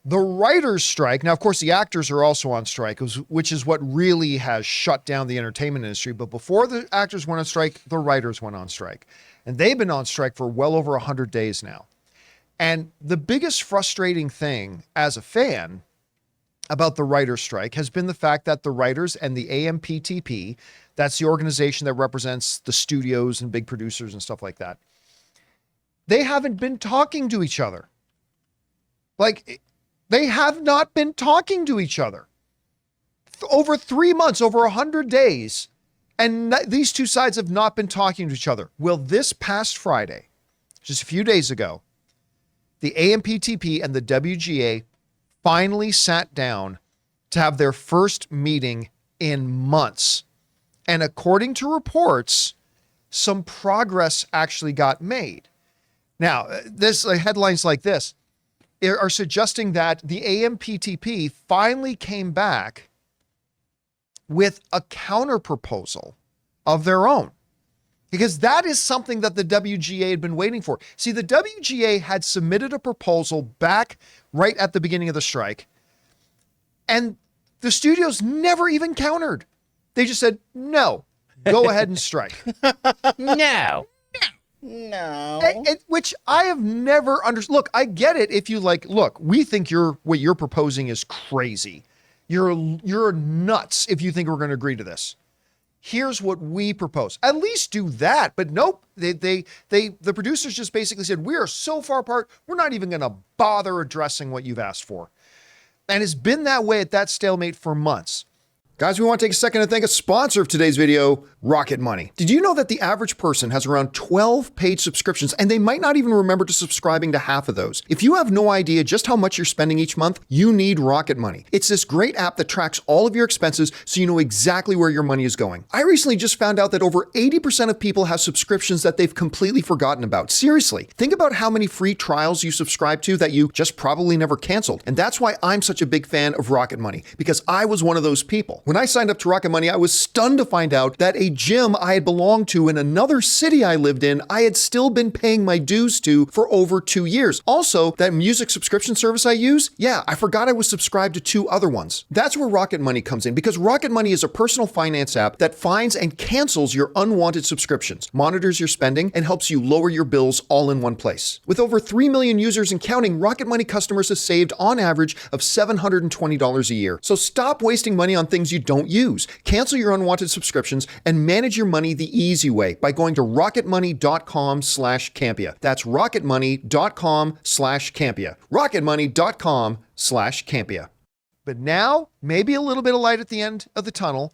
The writers' strike, now, of course, the actors are also on strike, which is what really has shut down the entertainment industry. But before the actors went on strike, the writers went on strike. And they've been on strike for well over 100 days now. And the biggest frustrating thing as a fan about the writers' strike has been the fact that the writers and the AMPTP, that's the organization that represents the studios and big producers and stuff like that, they haven't been talking to each other. Like, they have not been talking to each other. Over 3 months, over 100 days, and these two sides have not been talking to each other. Well, this past Friday, just a few days ago, the AMPTP and the WGA finally sat down to have their first meeting in months. And according to reports, some progress actually got made. Now, this headlines like this are suggesting that the AMPTP finally came back with a counter proposal of their own, because that is something that the WGA had been waiting for. See, the WGA had submitted a proposal back right at the beginning of the strike, and the studios never even countered. They just said, no, go ahead and strike. No. Which I have never understood. Look, I get it if you look, we think what you're proposing is crazy. You're nuts if you think we're going to agree to this. Here's what we propose. At least do that. But nope, the producers just basically said, we are so far apart, we're not even going to bother addressing what you've asked for. And it's been that way at that stalemate for months. Guys, we want to take a second to thank a sponsor of today's video, Rocket Money. Did you know that the average person has around 12 paid subscriptions and they might not even remember to subscribing to half of those? If you have no idea just how much you're spending each month, you need Rocket Money. It's this great app that tracks all of your expenses so you know exactly where your money is going. I recently just found out that over 80% of people have subscriptions that they've completely forgotten about. Seriously, think about how many free trials you subscribe to that you just probably never canceled. And that's why I'm such a big fan of Rocket Money, because I was one of those people. When I signed up to Rocket Money, I was stunned to find out that a gym I had belonged to in another city I lived in, I had still been paying my dues to for over 2 years. Also, that music subscription service I use, I forgot I was subscribed to 2 other ones. That's where Rocket Money comes in, because Rocket Money is a personal finance app that finds and cancels your unwanted subscriptions, monitors your spending, and helps you lower your bills all in one place. With over 3 million users and counting, Rocket Money customers have saved on average of $720 a year. So stop wasting money on things you don't use. Cancel your unwanted subscriptions and manage your money the easy way by going to rocketmoney.com/Campea. That's rocketmoney.com/Campea. rocketmoney.com/Campea. But now, maybe a little bit of light at the end of the tunnel,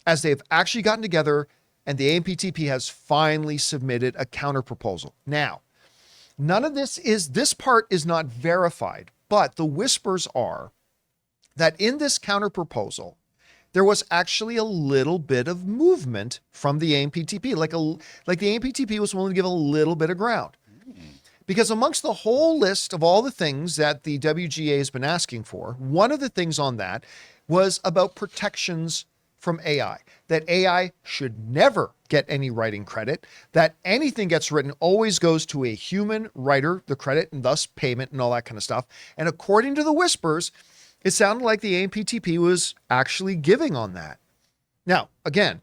as they've actually gotten together and the AMPTP has finally submitted a counter proposal. Now, none of this part is not verified, but the whispers are that in this counter proposal, there was actually a little bit of movement from the AMPTP, like the AMPTP was willing to give a little bit of ground. Because amongst the whole list of all the things that the WGA has been asking for, one of the things on that was about protections from AI, that AI should never get any writing credit, that anything gets written always goes to a human writer, the credit and thus payment and all that kind of stuff. And according to the whispers, it sounded like the AMPTP was actually giving on that. Now, again,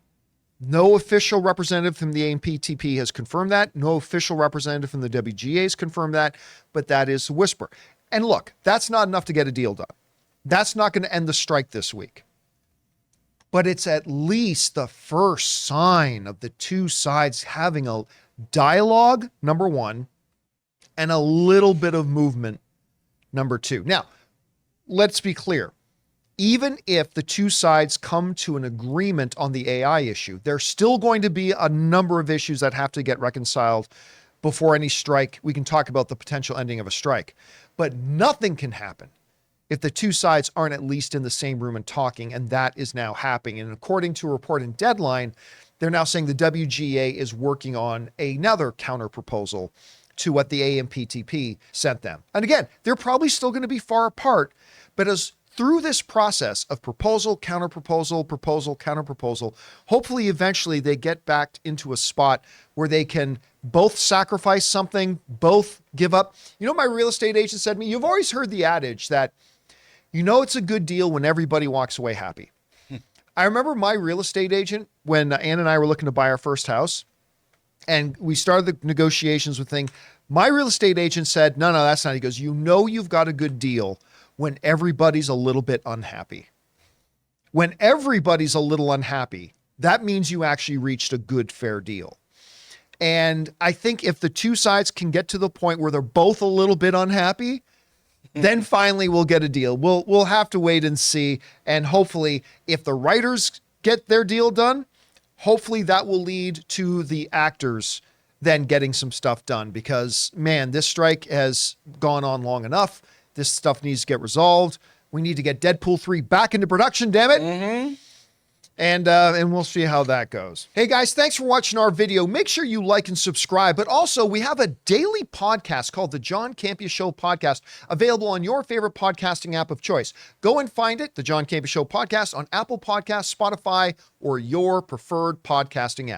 no official representative from the AMPTP has confirmed that. No official representative from the WGA has confirmed that, but that is the whisper. And look, that's not enough to get a deal done. That's not going to end the strike this week. But it's at least the first sign of the two sides having a dialogue, number one, and a little bit of movement, number two. Now, let's be clear. Even if the two sides come to an agreement on the AI issue, there's still going to be a number of issues that have to get reconciled before any strike. We can talk about the potential ending of a strike, but nothing can happen if the two sides aren't at least in the same room and talking, and that is now happening. And according to a report in Deadline, they're now saying the WGA is working on another counter proposal to what the AMPTP sent them. And again, they're probably still going to be far apart, but as through this process of proposal, counter proposal, proposal, counter proposal, hopefully eventually they get back into a spot where they can both sacrifice something, both give up. You know, my real estate agent said to me, you've always heard the adage that, you know, it's a good deal when everybody walks away happy. I remember my real estate agent when Ann and I were looking to buy our first house and we started the negotiations with things. My real estate agent said, no, that's not. He goes, you know, you've got a good deal when everybody's a little bit unhappy. When everybody's a little unhappy, that means you actually reached a good, fair deal. And I think if the two sides can get to the point where they're both a little bit unhappy, then finally we'll get a deal. We'll have to wait and see. And hopefully if the writers get their deal done, hopefully that will lead to the actors then getting some stuff done, because man, this strike has gone on long enough. This stuff needs to get resolved. We need to get Deadpool 3 back into production, damn it. Mm-hmm. And we'll see how that goes. Hey guys, thanks for watching our video. Make sure you like and subscribe, but also we have a daily podcast called the John Campea Show podcast, available on your favorite podcasting app of choice. Go and find it, the John Campea Show podcast, on Apple Podcasts, Spotify, or your preferred podcasting app.